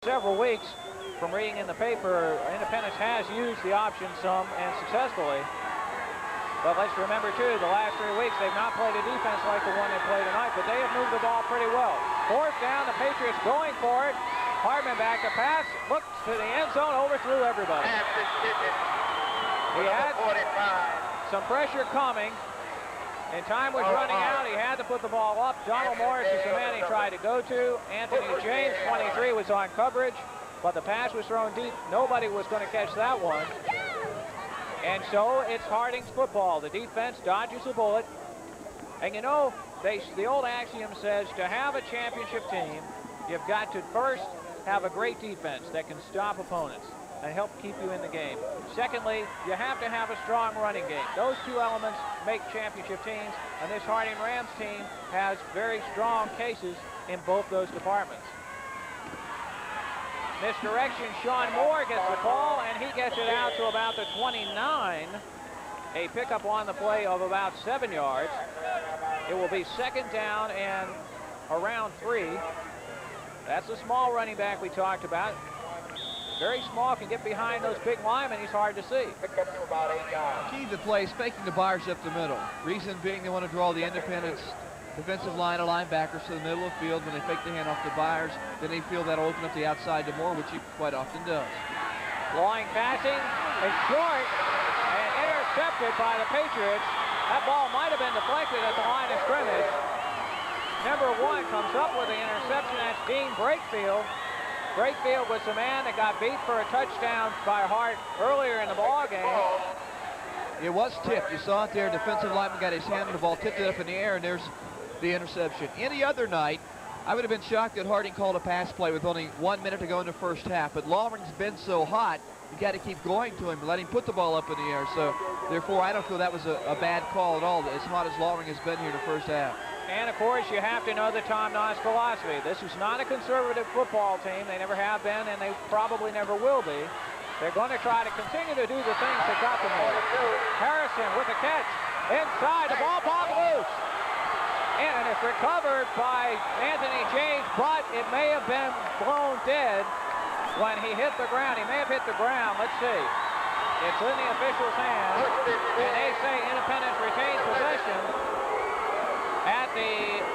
several weeks, from reading in the paper, Independence has used the option some and successfully. But let's remember, too, the last 3 weeks, they've not played a defense like the one they played tonight, but they have moved the ball pretty well. Fourth down, the Patriots going for it. Hardman back to pass, looks to the end zone, overthrew everybody. He had some pressure coming, and time was running out. He had to put the ball up. Donald Morris is the man he tried to go to. Anthony James, 23, was on coverage, but the pass was thrown deep. Nobody was going to catch that one. And so it's Harding's football. The defense dodges the bullet. And you know, the old axiom says to have a championship team, you've got to first have a great defense that can stop opponents and help keep you in the game. Secondly, you have to have a strong running game. Those two elements make championship teams, and this Harding Rams team has very strong cases in both those departments. Misdirection, Sean Moore gets the call, and he gets it out to about the 29. A pickup on the play of about 7 yards. It will be second down and around 3. That's the small running back we talked about. Very small, can get behind those big linemen. He's hard to see. Key to the play is faking the Byers up the middle. Reason being they want to draw the Independence defensive line of linebackers to the middle of the field. When they fake the handoff to Byers, then they feel that'll open up the outside to Moore, which he quite often does. Long passing is short and intercepted by the Patriots. That ball might have been deflected at the line of scrimmage. Number 1 comes up with the interception. That's Dean Brakefield. Brakefield was the man that got beat for a touchdown by Hart earlier in the ball game. It was tipped. You saw it there. Defensive lineman got his hand on the ball, tipped it up in the air, and there's the interception. Any other night, I would have been shocked that Harding called a pass play with only 1 minute to go in the first half. But Lawring's been so hot, you got to keep going to him and let him put the ball up in the air. So, therefore, I don't feel that was a bad call at all, as hot as Lawring has been here in the first half. And, of course, you have to know the Tom Noss philosophy. This is not a conservative football team. They never have been, and they probably never will be. They're going to try to continue to do the things that got them there. Harrison with a catch. Inside, the ball popped loose. And it's recovered by Anthony James, but it may have been blown dead when he hit the ground. He may have hit the ground. Let's see. It's in the official's hands, and they say Independence retains possession at the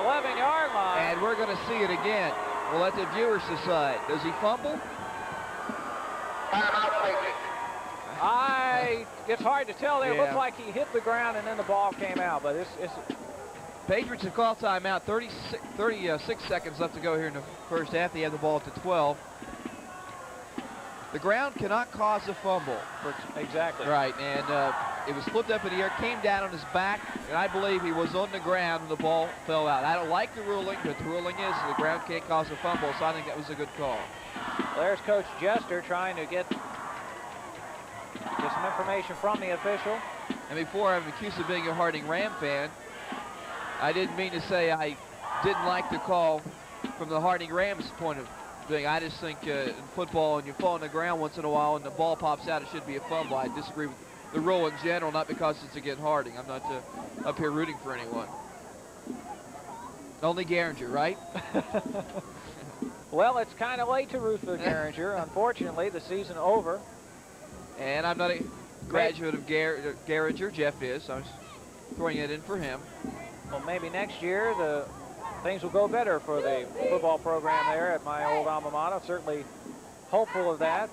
11-yard line. And we're going to see it again. We'll let the viewers decide. Does he fumble? It's hard to tell there. It looked like he hit the ground and then the ball came out, but it's Patriots have called timeout. 36 seconds left to go here in the first half. They have the ball at the 12. The ground cannot cause a fumble. Exactly. Right, and it was flipped up in the air, came down on his back, and I believe he was on the ground when the ball fell out. I don't like the ruling, but the ruling is the ground can't cause a fumble, so I think that was a good call. There's Coach Jester trying to get some information from the official. And before I'm accused of being a Harding Ram fan, I didn't mean to say I didn't like the call from the Harding Rams point of view. I just think in football, when you fall on the ground once in a while and the ball pops out, it should be a fumble. I disagree with the rule in general, not because it's against Harding. I'm not up here rooting for anyone. Only Garinger, right? Well, it's kind of late to root for Garinger. Unfortunately, the season over. And I'm not a graduate of Garinger. Jeff is. So I was throwing it in for him. Well, maybe next year things will go better for the football program there at my old alma mater. Certainly hopeful of that.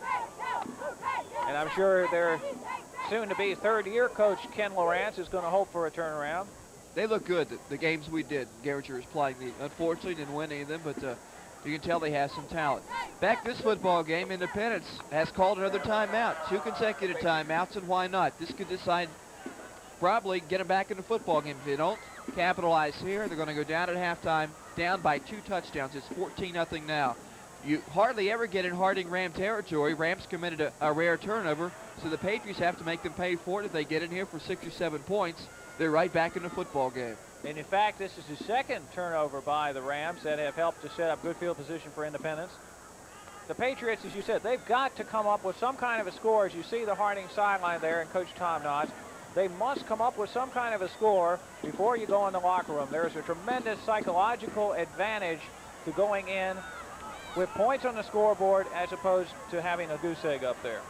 And I'm sure their soon-to-be third-year coach, Ken Lawrence, is going to hope for a turnaround. They look good, the games we did. Garinger is playing. Unfortunately, didn't win any of them, but you can tell they have some talent. Back this football game, Independence has called another timeout. 2 consecutive timeouts, and why not? This could decide probably get them back in the football game. If they don't capitalize here, they're going to go down at halftime, down by 2 touchdowns. It's 14-0 now. You hardly ever get in Harding Ram territory. Rams committed a rare turnover, so the Patriots have to make them pay for it. If they get in here for 6 or 7 points, they're right back in the football game. And in fact, this is the second turnover by the Rams that have helped to set up good field position for Independence. The Patriots, as you said, they've got to come up with some kind of a score. As you see the Harding sideline there and Coach Tom Noss, they must come up with some kind of a score before you go in the locker room. There's a tremendous psychological advantage to going in with points on the scoreboard as opposed to having a goose egg up there.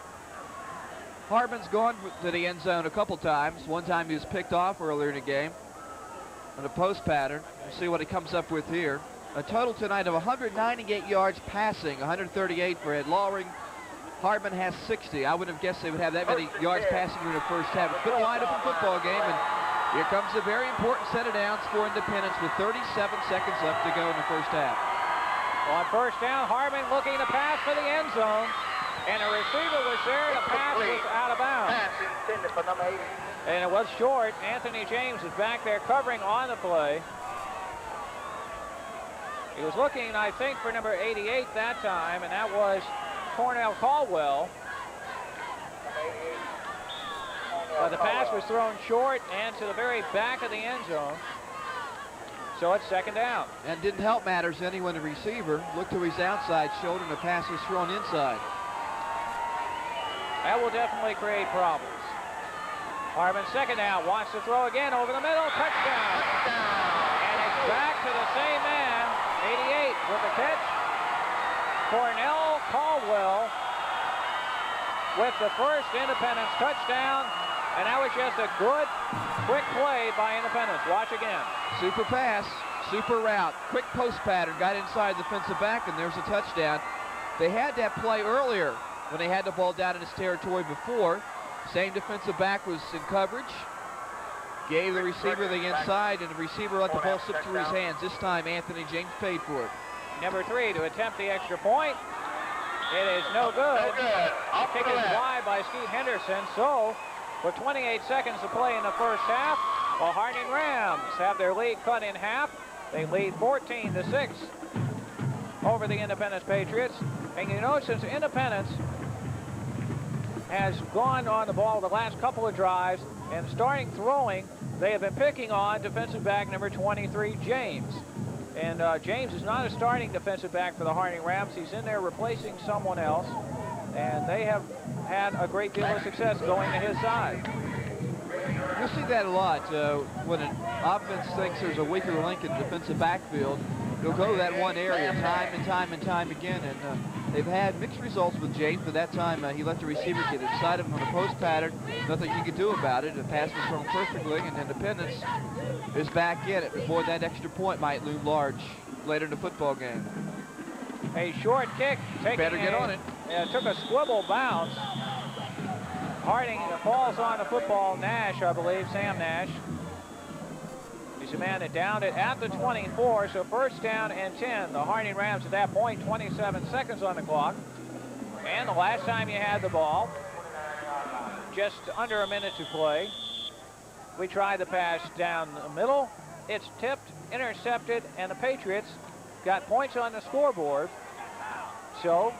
Hartman's gone to the end zone a couple times. One time he was picked off earlier in the game on a post pattern. We'll see what he comes up with here. A total tonight of 198 yards passing, 138 for Ed Lawring. Hartman has 60. I wouldn't have guessed they would have that many yards passing in the first half. It's been a wide-open football game, and here comes a very important set of downs for Independence with 37 seconds left to go in the first half. On first down, Hartman looking to pass for the end zone, and a receiver was there. The pass was out of bounds. And it was short. Anthony James is back there covering on the play. He was looking, I think, for number 88 that time, and that was Cornell Caldwell. But the pass was thrown short and to the very back of the end zone. So it's second down. And didn't help matters any when the receiver looked to his outside shoulder and the pass was thrown inside. That will definitely create problems. Hartman second down, wants to throw again over the middle, touchdown. And it's back to the same man, 88 with the catch. Cornell Caldwell with the first Independence touchdown, and that was just a good, quick play by Independence. Watch again. Super pass, super route, quick post pattern, got inside the defensive back, and there's a touchdown. They had that play earlier when they had the ball down in his territory before. Same defensive back was in coverage, gave the receiver the inside, and the receiver let the ball slip through his hands. This time, Anthony James paid for it. Number 3 to attempt the extra point. It is no good. The kick is wide by Steve Henderson. So, with 28 seconds to play in the first half, the Harding Rams have their lead cut in half. They lead 14-6 over the Independence Patriots. And you know, since Independence has gone on the ball the last couple of drives and starting throwing, they have been picking on defensive back number 23, James. And James is not a starting defensive back for the Harding Rams. He's in there replacing someone else, and they have had a great deal of success going to his side. You'll see that a lot. When an offense thinks there's a weaker link in the defensive backfield, they'll go to that one area time and time and time again. And they've had mixed results with James, but that time he let the receiver get inside of him on a post pattern. Nothing he could do about it. The pass was thrown perfectly, and Independence is back in it. Boy, that extra point might loom large later in the football game. A short kick. Better get on it. Yeah, took a swivel bounce. Harding falls on the football. Nash, I believe, Sam Nash. He's the man that downed it at the 24, so first down and 10. The Harding Rams at that point, 27 seconds on the clock. And the last time you had the ball, just under a minute to play. We tried the pass down the middle. It's tipped, intercepted, and the Patriots got points on the scoreboard. So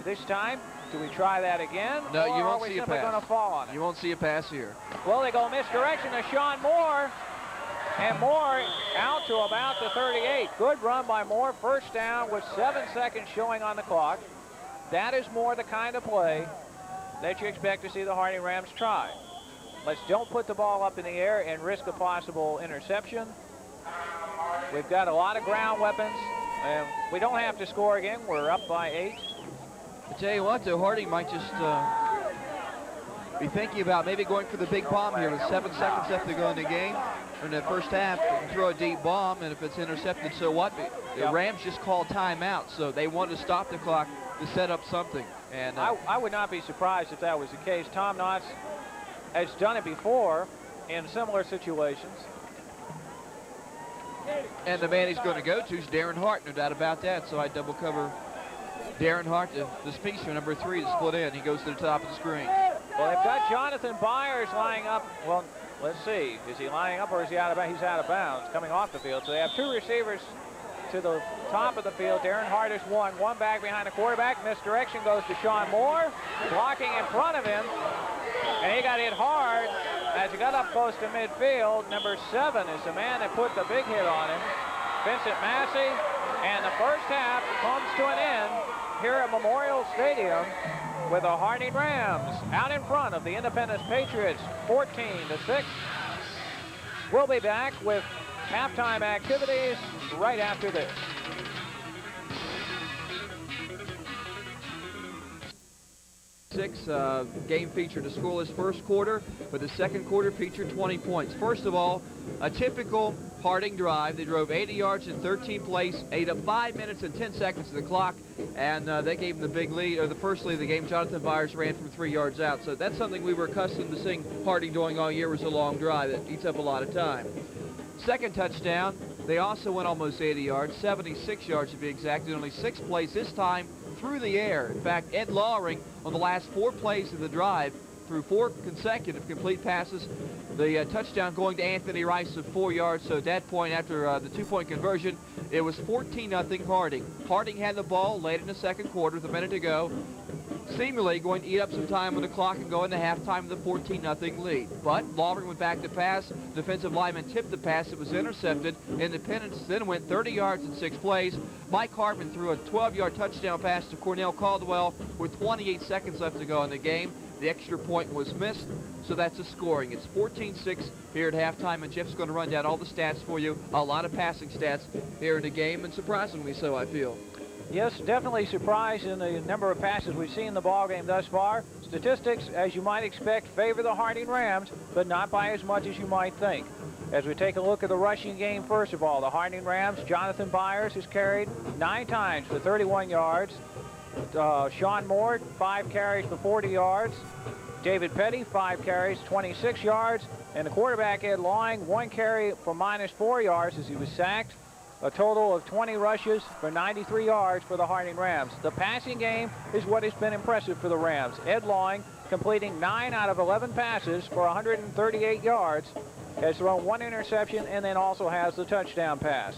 this time, do we try that again? No, you won't see a pass. Or are we simply going to fall on it? You won't see a pass here. Well, they go misdirection to Sean Moore. And Moore out to about the 38. Good run by Moore. First down with 7 seconds showing on the clock. That is more the kind of play that you expect to see the Harding Rams try. Let's don't put the ball up in the air and risk a possible interception. We've got a lot of ground weapons, and we don't have to score again. We're up by 8. I tell you what, though, Harding might just be thinking about maybe going for the big bomb here with 7 seconds left to go in the game. In the first half, they can throw a deep bomb, and if it's intercepted, so what? The Rams just called timeout, so they wanted to stop the clock to set up something. And I would not be surprised if that was the case. Tom Knotts has done it before in similar situations. And the man he's going to go to is Darren Hart, no doubt about that. So I double cover Darren Hart, the speedster, number 3, to split in. He goes to the top of the screen. Well, they've got Jonathan Byers lying up. Well, let's see. Is he lying up or is he out of bounds? He's out of bounds, coming off the field. So they have 2 receivers to the top of the field. Darren Hart is one back behind the quarterback. Misdirection goes to Sean Moore, blocking in front of him. And he got hit hard as he got up close to midfield. Number 7 is the man that put the big hit on him, Vincent Massey. And the first half comes to an end here at Memorial Stadium with the Harding Rams out in front of the Independence Patriots, 14-6. We'll be back with halftime activities right after this. Game featured a scoreless first quarter, but the second quarter featured 20 points. First of all, a typical Harding drive. They drove 80 yards in 13 plays, ate up 5 minutes and 10 seconds of the clock, and they gave them the big lead, or the first lead of the game. Jonathan Byers ran from 3 yards out. So that's something we were accustomed to seeing Harding doing all year, was a long drive that eats up a lot of time. Second touchdown, they also went almost 80 yards, 76 yards to be exact, in only 6 plays, this time through the air. In fact, Ed Lawring, on the last 4 plays of the drive, threw 4 consecutive complete passes. The touchdown going to Anthony Rice of 4 yards. So at that point, after the 2-point conversion, it was 14-0 Harding. Harding had the ball late in the second quarter with a minute to go, seemingly going to eat up some time on the clock and go into halftime with a 14-0 lead. But Lawring went back to pass. Defensive lineman tipped the pass. It was intercepted. Independence then went 30 yards in 6 plays. Mike Hartman threw a 12-yard touchdown pass to Cornell Caldwell with 28 seconds left to go in the game. The extra point was missed, so that's the scoring. It's 14-6 here at halftime, and Jeff's going to run down all the stats for you. A lot of passing stats here in the game, and surprisingly so, I feel. Yes, definitely surprised in the number of passes we've seen in the ball game thus far. Statistics, as you might expect, favor the Harding Rams, but not by as much as you might think. As we take a look at the rushing game, first of all, the Harding Rams, Jonathan Byers has carried 9 times for 31 yards. Sean Moore, 5 carries for 40 yards. David Petty, 5 carries, 26 yards. And the quarterback, Ed Lawring, 1 carry for -4 yards as he was sacked. A total of 20 rushes for 93 yards for the Harding Rams. The passing game is what has been impressive for the Rams. Ed Lawring completing 9 out of 11 passes for 138 yards. Has thrown 1 interception and then also has the touchdown pass.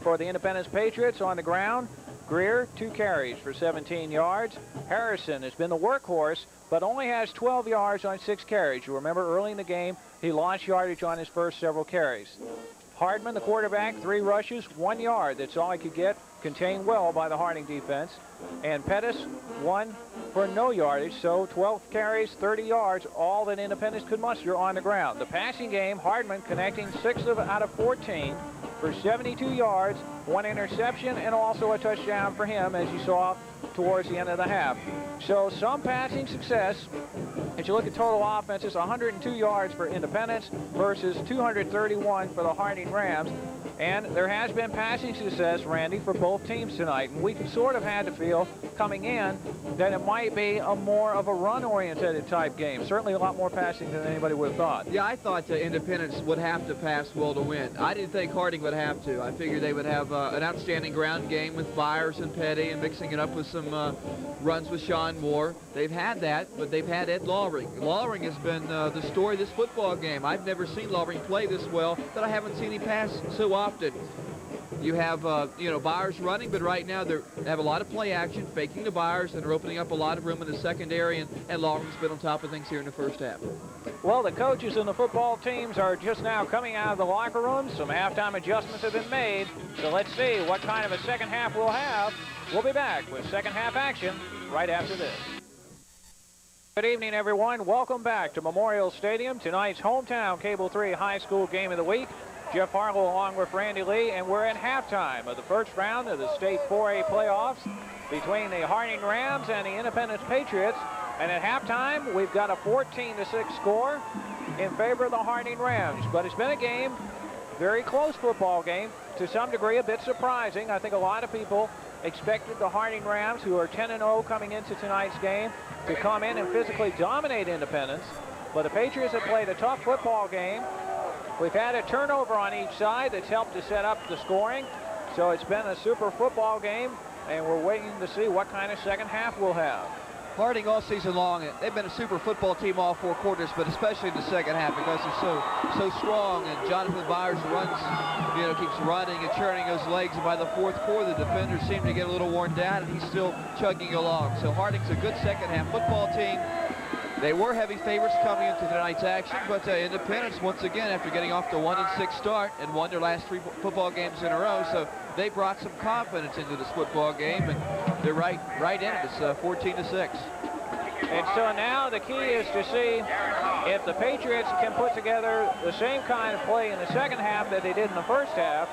For the Independence Patriots on the ground, Greer, 2 carries for 17 yards. Harrison has been the workhorse, but only has 12 yards on 6 carries. You remember early in the game, he lost yardage on his first several carries. Hardman, the quarterback, 3 rushes, 1 yard. That's all he could get, contained well by the Harding defense. And Pettis, 1 for no yardage, so 12 carries, 30 yards, all that Independence could muster on the ground. The passing game, Hardman connecting 6 out of 14 for 72 yards, 1 interception, and also a touchdown for him, as you saw towards the end of the half. So some passing success. As you look at total offenses, 102 yards for Independence versus 231 for the Harding Rams. And there has been passing success, Randy, for both teams tonight. And we sort of had to feel coming in that it might be a more of a run-oriented type game. Certainly a lot more passing than anybody would have thought. Yeah, I thought Independence would have to pass well to win. I didn't think Harding would have to. I figured they would have an outstanding ground game with Byers and Petty and mixing it up with some runs with Sean Moore. They've had that, but they've had Ed Lawring. Lawring has been the story of this football game. I've never seen Lawring play this well, but I haven't seen him pass so often. You have, Byers running, but right now they have a lot of play action, faking the Byers, and are opening up a lot of room in the secondary, and Lawring's been on top of things here in the first half. Well, the coaches and the football teams are just now coming out of the locker room. Some halftime adjustments have been made, so let's see what kind of a second half we'll have. We'll be back with second half action right after this. Good evening, everyone. Welcome back to Memorial Stadium, tonight's hometown Cable 3 high school game of the week. Jeff Harlow along with Randy Lee, and we're at halftime of the first round of the state 4A playoffs between the Harding Rams and the Independence Patriots. And at halftime, we've got a 14-6 score in favor of the Harding Rams. But it's been a game, very close football game, to some degree a bit surprising. I think a lot of people expected the Harding Rams, who are 10-0 coming into tonight's game, to come in and physically dominate Independence. But the Patriots have played a tough football game. We've had a turnover on each side that's helped to set up the scoring. So it's been a super football game, and we're waiting to see what kind of second half we'll have. Harding all season long, they've been a super football team all 4 quarters, but especially in the second half because they're so strong. And Jonathan Byers runs, keeps running and churning those legs. And by the 4th quarter, the defenders seem to get a little worn down, and he's still chugging along. So Harding's a good second half football team. They were heavy favorites coming into tonight's action, but Independence, once again, after getting off the 1-6 start and won their last 3 football games in a row, so they brought some confidence into this football game, and they're right in it. It's 14-6. And so now the key is to see if the Patriots can put together the same kind of play in the second half that they did in the first half,